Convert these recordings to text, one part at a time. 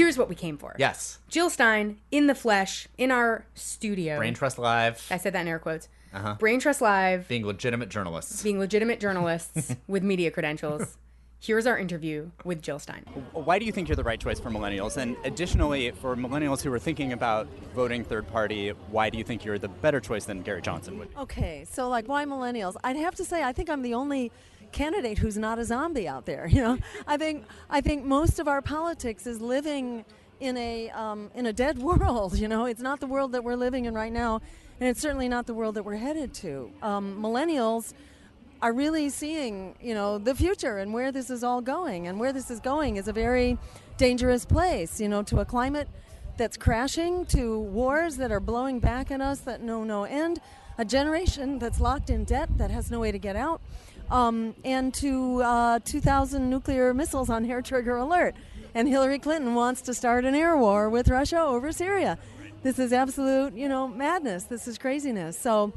Here's what we came for. Yes. Jill Stein, in the flesh, in our studio. Brain Trust Live. I said that in air quotes. Brain Trust Live. Being legitimate journalists. With media credentials. Here's our interview with Jill Stein. Why do you think you're the right choice for millennials? And additionally, for millennials who are thinking about voting third party, why do you think you're the better choice than Gary Johnson would be? Okay, so like, why millennials? I'd have to say I think I'm the only candidate who's not a zombie out there. You know, I think most of our politics is living in a dead world. You know, it's not the world that we're living in right now, and it's certainly not the world that we're headed to. Millennials are really seeing, you know, the future and where this is all going. And where this is going is a very dangerous place, you know, to a climate that's crashing, to wars that are blowing back at us that know no end, a generation that's locked in debt that has no way to get out, and to 2,000 nuclear missiles on hair trigger alert. And Hillary Clinton wants to start an air war with Russia over Syria. This is absolute, you know, madness. This is craziness. So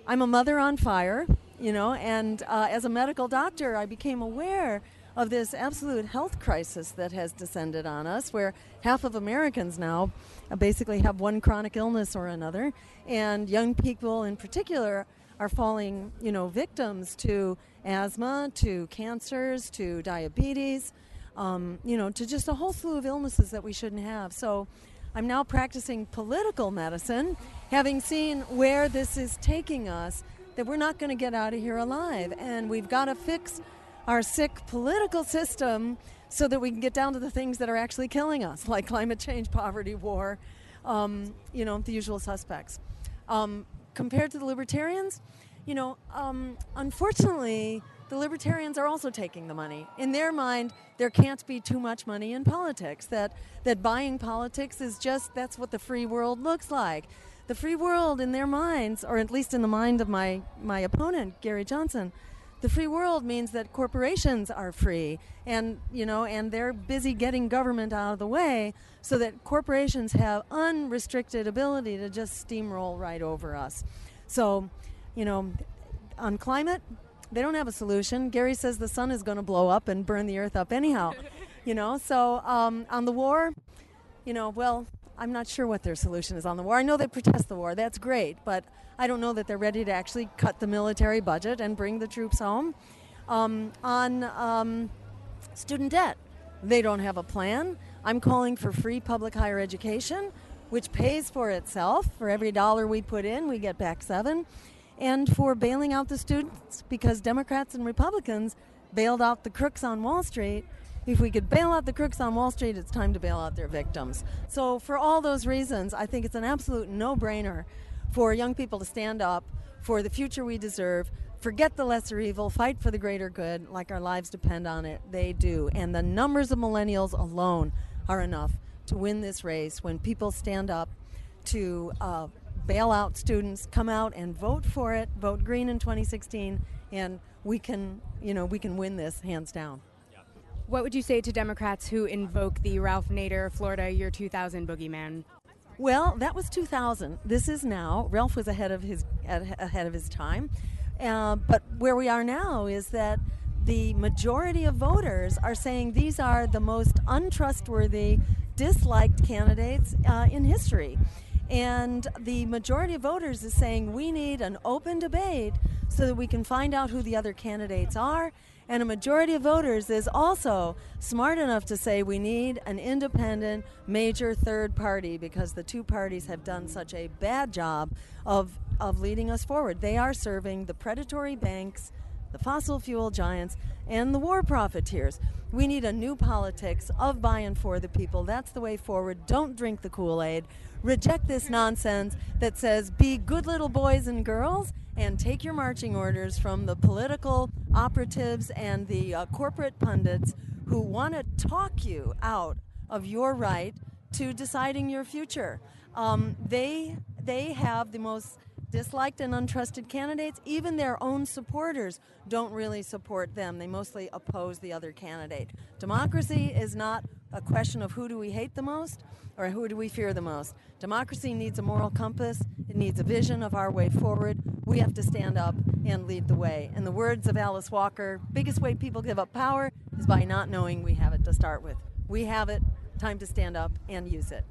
I'm a mother on fire. You know, and as a medical doctor, I became aware of this absolute health crisis that has descended on us, where half of Americans now basically have one chronic illness or another, and young people in particular are falling, you know, victims to asthma, to cancers, to diabetes, you know, to just a whole slew of illnesses that we shouldn't have. So I'm now practicing political medicine, having seen where this is taking us, that we're not going to get out of here alive. And we've got to fix our sick political system so that we can get down to the things that are actually killing us, like climate change, poverty, war, you know, the usual suspects. Compared to the libertarians, you know, unfortunately, the libertarians are also taking the money. In their mind, there can't be too much money in politics, that buying politics is just, that's what the free world looks like. The free world in their minds, or at least in the mind of my opponent, Gary Johnson, the free world means that corporations are free, and you know, and they're busy getting government out of the way so that corporations have unrestricted ability to just steamroll right over us. So, you know, on climate, they don't have a solution. Gary says the sun is going to blow up and burn the earth up anyhow. You know, so on the war, you know, well, I'm not sure what their solution is on the war. I know they protest the war. That's great. But I don't know that they're ready to actually cut the military budget and bring the troops home. On student debt, they don't have a plan. I'm calling for free public higher education, which pays for itself. For every dollar we put in, we get back 7. And for bailing out the students, because Democrats and Republicans bailed out the crooks on Wall Street. If we could bail out the crooks on Wall Street, it's time to bail out their victims. So for all those reasons, I think it's an absolute no-brainer for young people to stand up for the future we deserve, forget the lesser evil, fight for the greater good, like our lives depend on it. They do. And the numbers of millennials alone are enough to win this race when people stand up to bail out students, come out and vote for it, vote green in 2016, and we can win this hands down. What would you say to Democrats who invoke the Ralph Nader Florida year 2000 boogeyman? Well, that was 2000. This is now. Ralph was ahead of his time. But where we are now is that the majority of voters are saying these are the most untrustworthy, disliked candidates in history. And the majority of voters is saying we need an open debate so that we can find out who the other candidates are. And a majority of voters is also smart enough to say we need an independent major third party because the two parties have done such a bad job of leading us forward. They are serving the predatory banks, the fossil fuel giants, and the war profiteers. We need a new politics of by and for the people. That's the way forward. Don't drink the Kool-Aid. Reject this nonsense that says be good little boys and girls and take your marching orders from the political operatives and the corporate pundits who want to talk you out of your right to deciding your future. They have the most disliked and untrusted candidates. Even their own supporters don't really support them. They mostly oppose the other candidate. Democracy is not a question of who do we hate the most or who do we fear the most. Democracy needs a moral compass. It needs a vision of our way forward. We have to stand up and lead the way. In the words of Alice Walker, biggest way people give up power is by not knowing we have it to start with. We have it. time to stand up and use it.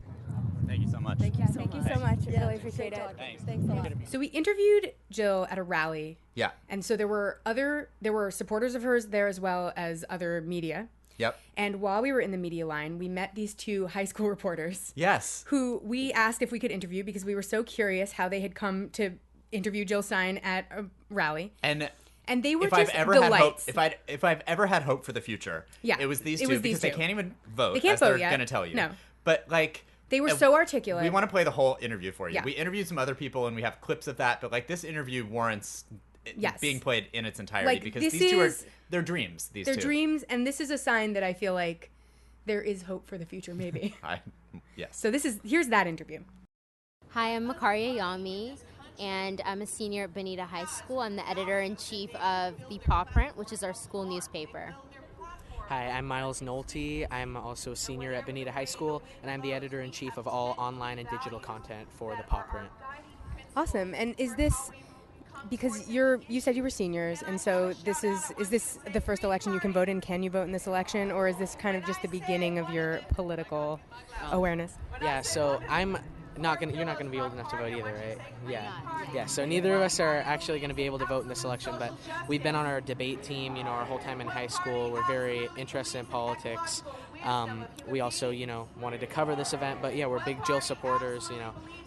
Thank you so much. Thank you so Thank much. you so much. I Yeah, really appreciate great it. talking. Thanks. Thanks a lot. So we interviewed Jill at a rally. Yeah. And so there were supporters of hers there as well as other media. Yep. And while we were in the media line, we met these two high school reporters Yes. who we asked if we could interview because we were so curious how they had come to interview Jill Stein at a rally. And they were if I've just ever had hope, delights. if I've ever had hope for the future, Yeah, it was these it two was these because they two. can't even vote. They can't as vote they're yet. gonna tell you. No. But like They were so articulate. We want to play the whole interview for you. Yeah. We interviewed some other people and we have clips of that, but like this interview warrants Yes. being played in its entirety Like, because this these two are is- they're dreams. These They're two. dreams, and this is a sign that I feel like there is hope for the future, maybe. Yes. So here's that interview. Hi, I'm Makaria Yami, and I'm a senior at Bonita High School. I'm the editor-in-chief of the Paw Print, which is our school newspaper. Hi, I'm Miles Nolte. I'm also a senior at Bonita High School, and I'm the editor-in-chief of all online and digital content for the Paw Print. Awesome. And is this because you said you were seniors, and so is this the first election you can vote in? Can you vote in this election, or is this kind of just the beginning of your political awareness? Yeah, so you're not gonna be old enough to vote either, right? Yeah. So neither of us are actually gonna be able to vote in this election, but we've been on our debate team, our whole time in high school. We're very interested in politics. We also, wanted to cover this event, but yeah, we're big Jill supporters.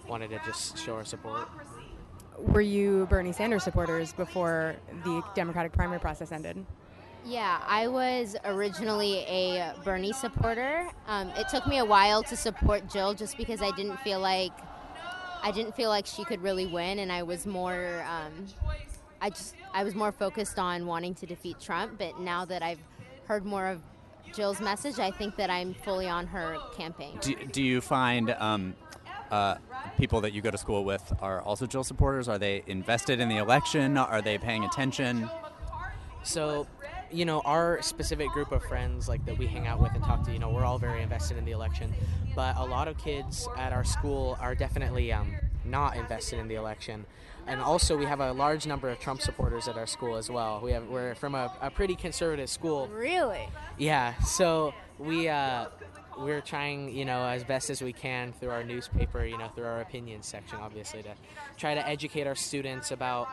Wanted to just show our support. Were you Bernie Sanders supporters before the Democratic primary process ended? Yeah, I was originally a Bernie supporter. It took me a while to support Jill just because I didn't feel like she could really win, and I was more I was more focused on wanting to defeat Trump. But now that I've heard more of Jill's message, I think that I'm fully on her campaign. Do you find people that you go to school with are also Jill supporters? Are they invested in the election? Are they paying attention? So, our specific group of friends that we hang out with and talk to, we're all very invested in the election. But a lot of kids at our school are definitely not invested in the election. And also we have a large number of Trump supporters at our school as well. We're from a pretty conservative school. Really? Yeah, so we're trying, as best as we can through our newspaper, through our opinions section, obviously, to try to educate our students about,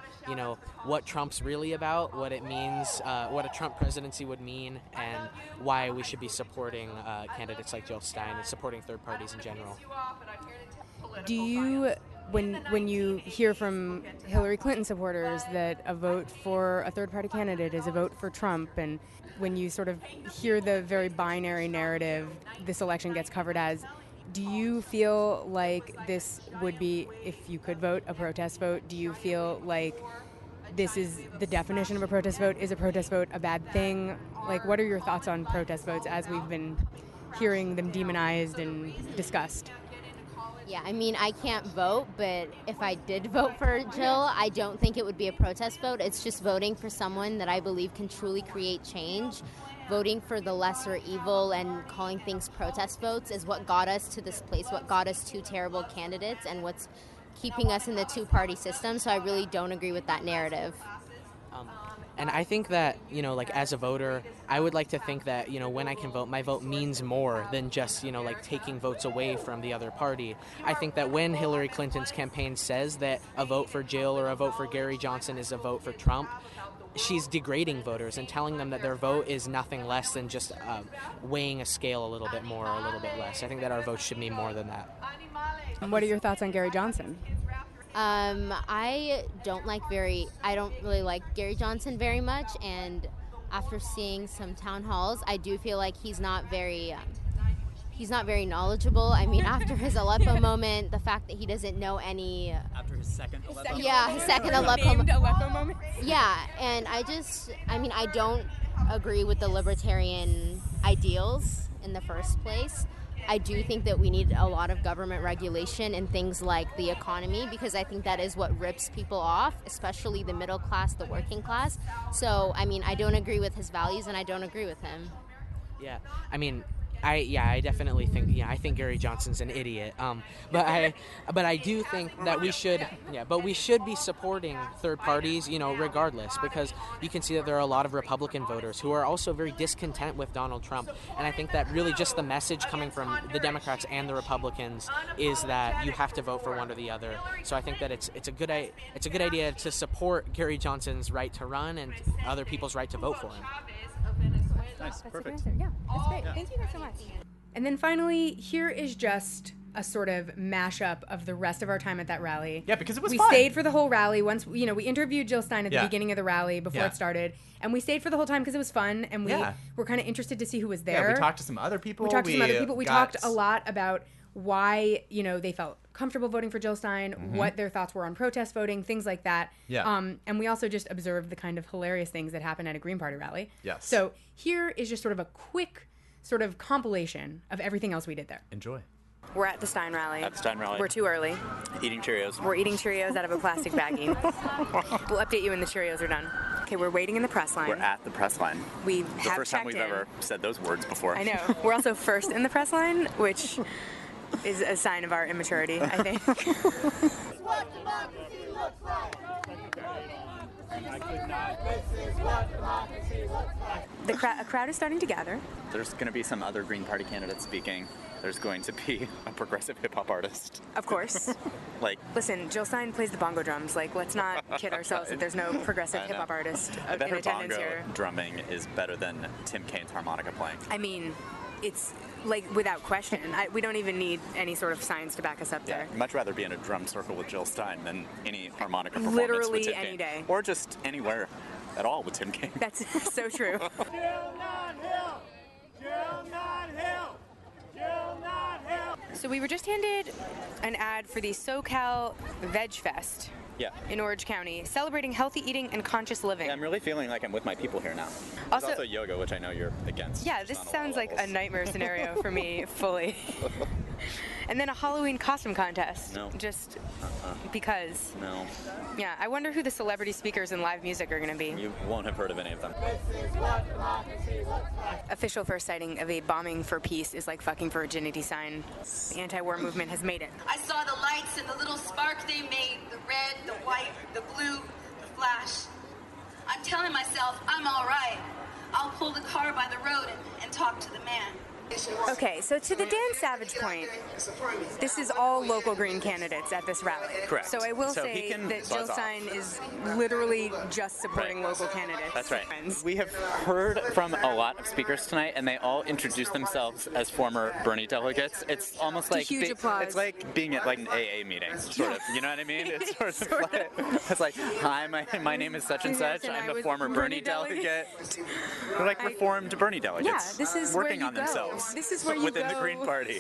what Trump's really about, what it means, what a Trump presidency would mean, and why we should be supporting candidates like Jill Stein and supporting third parties in general. Do you, when you hear from Hillary Clinton supporters that a vote for a third-party candidate is a vote for Trump, and when you sort of hear the very binary narrative this election gets covered as, do you feel like this would be, if you could vote, a protest vote? Do you feel like this is the definition of a protest vote? Is a protest vote a bad thing? Like, what are your thoughts on protest votes as we've been hearing them demonized and discussed? Yeah, I can't vote, but if I did vote for Jill, I don't think it would be a protest vote. It's just voting for someone that I believe can truly create change. Voting for the lesser evil and calling things protest votes is what got us to this place, what got us two terrible candidates, and what's keeping us in the two-party system. So I really don't agree with that narrative. And I think that, as a voter, I would like to think that, when I can vote, my vote means more than just, taking votes away from the other party. I think that when Hillary Clinton's campaign says that a vote for Jill or a vote for Gary Johnson is a vote for Trump, she's degrading voters and telling them that their vote is nothing less than just weighing a scale a little bit more or a little bit less. I think that our vote should mean more than that. And what are your thoughts on Gary Johnson? I don't really like Gary Johnson very much, and after seeing some town halls, I do feel like he's not very knowledgeable. After his Aleppo moment, the fact that he doesn't know any... After his second Aleppo? Yeah, his second Aleppo moment. Yeah, and I don't agree with the libertarian ideals in the first place. I do think that we need a lot of government regulation in things like the economy, because I think that is what rips people off, especially the middle class, the working class. So, I don't agree with his values, and I don't agree with him. Yeah, I definitely think, I think Gary Johnson's an idiot. But I do think that we should be supporting third parties, regardless, because you can see that there are a lot of Republican voters who are also very discontent with Donald Trump, and I think that really just the message coming from the Democrats and the Republicans is that you have to vote for one or the other. So I think that it's a good idea to support Gary Johnson's right to run and other people's right to vote for him. Nice, perfect. Yeah, that's great. Thank you guys so much. And then finally, here is just a sort of mashup of the rest of our time at that rally. Yeah, because it was we fun. stayed for the whole rally. Once we interviewed Jill Stein at the beginning of the rally before it started, and we stayed for the whole time because it was fun, and we were kind of interested to see who was there. Yeah, we talked to some other people. We talked a lot about why they felt comfortable voting for Jill Stein, what their thoughts were on protest voting, things like that. Yeah. And we also just observed the kind of hilarious things that happened at a Green Party rally. Yes. So here is just sort of a quick sort of compilation of everything else we did there. Enjoy. We're at the Stein rally. At the Stein rally. We're too early. Eating Cheerios. We're eating Cheerios out of a plastic baggie. We'll update you when the Cheerios are done. Okay, we're waiting in the press line. We're at the press line. We The have first time we've checked in. ever said those words before. I know. We're also first in the press line, which is a sign of our immaturity, I think. What democracy looks like. A crowd is starting to gather. There's going to be some other Green Party candidates speaking. There's going to be a progressive hip-hop artist. Of course. Listen, Jill Stein plays the bongo drums. Let's not kid ourselves that there's no progressive hip-hop artist I bet in her attendance bongo here. drumming is better than Tim Kaine's harmonica playing. I mean, it's without question. We don't even need any sort of science to back us up there. I'd much rather be in a drum circle with Jill Stein than any harmonica performance Literally with Tim any Kaine. day. Or just anywhere at all with Tim Kaine. That's so true. Jill not Hill! Jill not Hill! Jill not Hill! So we were just handed an ad for the SoCal Veg Fest Yeah. in Orange County, celebrating healthy eating and conscious living. Yeah, I'm really feeling like I'm with my people here now. There's also yoga, which I know you're against. Yeah, this on a lot sounds of like a levels. nightmare scenario for me, fully. And then a Halloween costume contest. No. Just because. No, Yeah, I wonder who the celebrity speakers in live music are going to be. you won't have heard of any of them. Official first sighting of a bombing for peace is like fucking for virginity sign. The anti-war movement has made it. I saw the lights and the little spark they made, the red, the white, the blue, the flash. I'm telling myself, I'm all right. I'll pull the car by the road and talk to the man. Okay, so to the Dan Savage point, this is all local Green candidates at this rally. Correct. So I will So he say can that Jill buzz off. Stein is literally just supporting Right. local candidates. That's right. Friends. We have heard from a lot of speakers tonight, and they all introduce themselves as former Bernie delegates. It's almost like huge applause. it's like being at an AA meeting, sort of. You know what I mean? It's sort of it's like, hi, my name is such and such. and I I'm the was former Bernie delegate. They're like reformed Bernie delegates. this is working where you on go. themselves. This is where you within go the Green Party.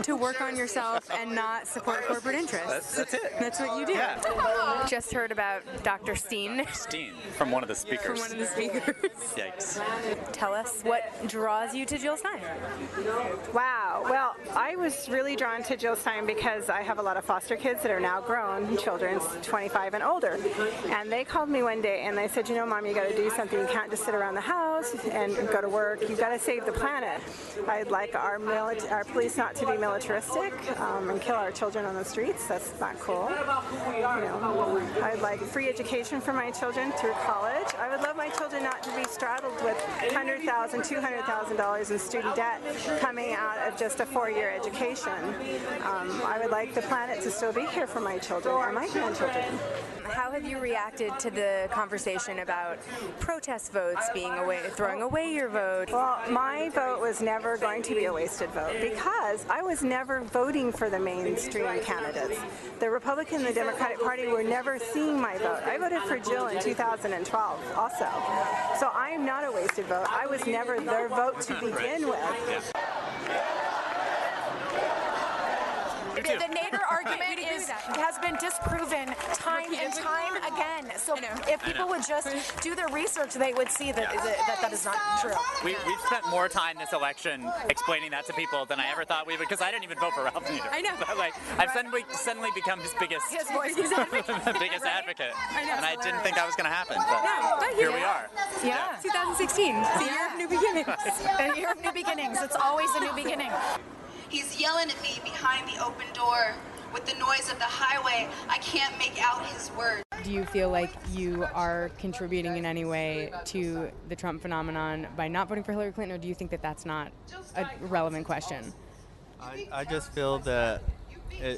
to work on yourself and not support corporate interests. That's it. That's what you do. Yeah. Just heard about Dr. Stein Stein from one of the speakers. from one of the speakers. Yikes. Tell us what draws you to Jill Stein. Wow. Well, I was really drawn to Jill Stein because I have a lot of foster kids that are now grown, children 25 and older. And they called me one day and they said, Mom, you got to do something. You can't just sit around the house and go to work. You've got to save the planet. I'd like our police not to be militaristic and kill our children on the streets. That's not cool. I'd like free education for my children through college. I would love my children not to be straddled with $100,000, $200,000 in student debt coming out of just a 4-year education. I would like the planet to still be here for my children and my grandchildren. How have you reacted to the conversation about protest votes being throwing away your vote? Well, my vote was never going to be a wasted vote because I was never voting for the mainstream candidates. The Republican and the Democratic Party were never seeing my vote. I voted for Jill in 2012 also. So I'm not a wasted vote. I was never their vote to begin with. Me too. The Nader argument has been disproven time and time again. So if people would just do their research, they would see that that is not true. We've spent more time this election explaining that to people than I ever thought we would, because I didn't even vote for Ralph Nader. I know. But, like, I've suddenly become his biggest biggest advocate. And I didn't think that was going to happen, but here we are. Yeah. 2016, it's a year of new beginnings. A year of new beginnings. It's always a new beginning. He's yelling at me behind the open door. With the noise of the highway, I can't make out his words. Do you feel like you are contributing in any way to the Trump phenomenon by not voting for Hillary Clinton, or do you think that that's not a relevant question? I just feel that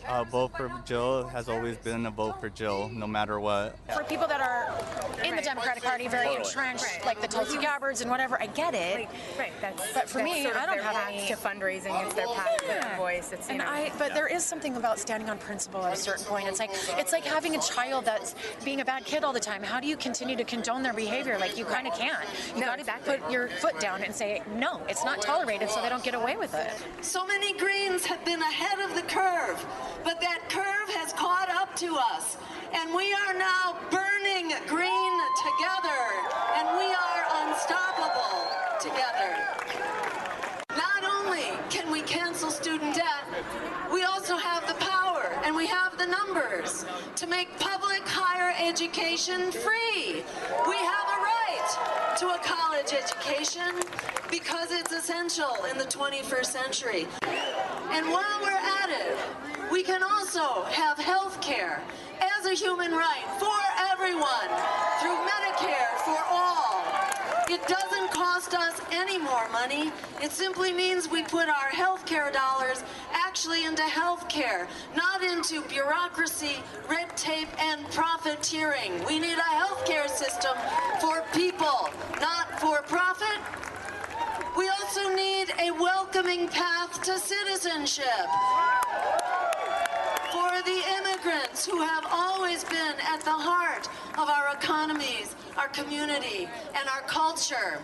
a vote for Jill has always been a vote for Jill, no matter what. For people that are in the Democratic Party, very entrenched, like the Tulsi Gabbards and whatever, I get it. But for me, I don't have any to fundraising. It's their path to their voice. It's, but there is something about standing on principle at a certain point. It's like having a child that's being a bad kid all the time. How do you continue to condone their behavior? Like, you kind of can't. You got to put your foot down and say, no, it's not tolerated, so they don't get away with it. So many Greens have been ahead of the curve, but that curve has caught up to us, and we are now burning green together, and we are unstoppable together. Not only can we cancel student debt, we also have the power and we have the numbers to make public higher education free. We have a right to a college education because it's essential in the 21st century. And while we're at it, we can also have health care as a human right for everyone through Medicare for all. It doesn't cost us any more money. It simply means we put our health care dollars actually into health care, not into bureaucracy, red tape, and profiteering. We need a health care system for people, not for profit. We also need a welcoming path to citizenship for the immigrants who have always been at the heart of our economies, our community, and our culture.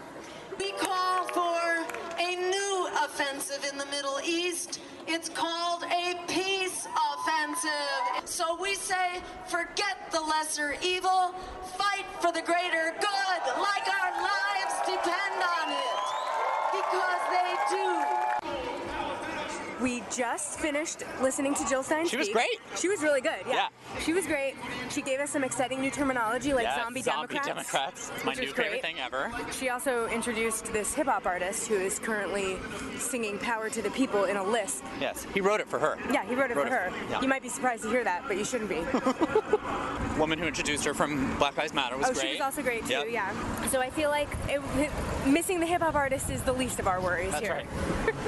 We call for a new offensive in the Middle East. It's called a peace offensive. So we say, forget the lesser evil, fight for the greater good, like our lives depend on it, because they do. We just finished listening to Jill Stein speak. She was great. She was really good, yeah. She was great. She gave us some exciting new terminology like zombie Democrats. It's my new favorite thing ever. She also introduced this hip-hop artist who is currently singing Power to the People in a lisp. Yes, he wrote it for her. Yeah, he wrote it for her. Yeah. You might be surprised to hear that, but you shouldn't be. Woman who introduced her from Black Lives Matter was great. She was also great too, Yep. yeah. So I feel like missing the hip-hop artist is the least of our worries here. That's right.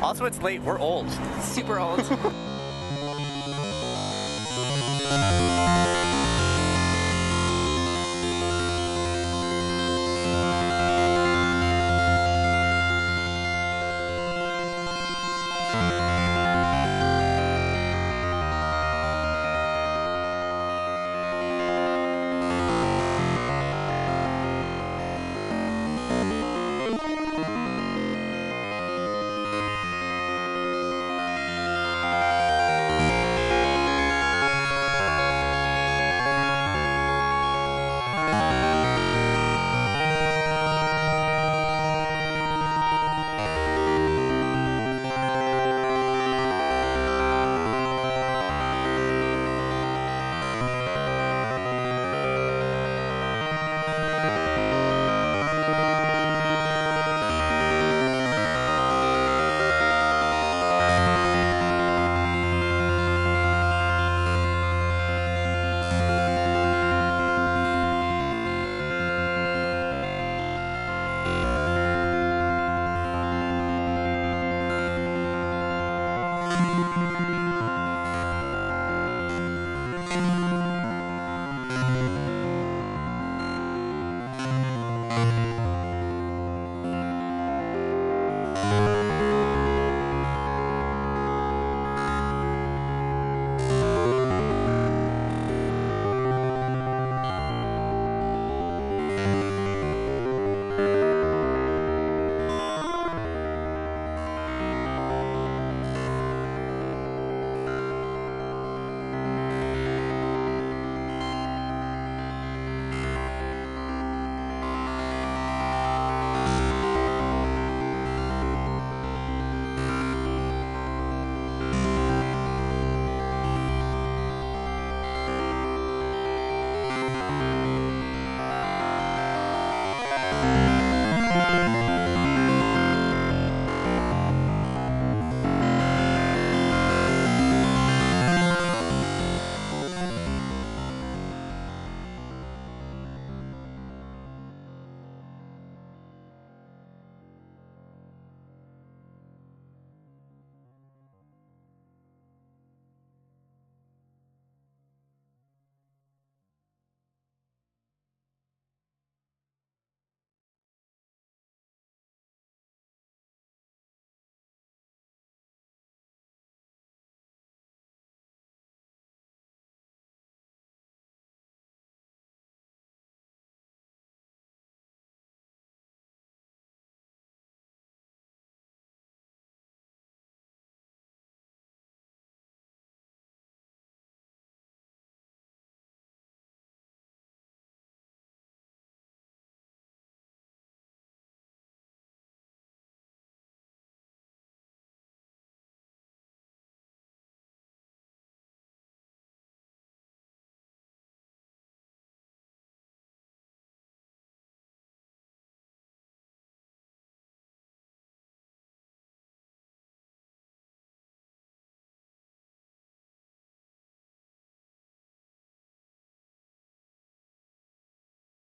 Also, it's late. We're old. Super old.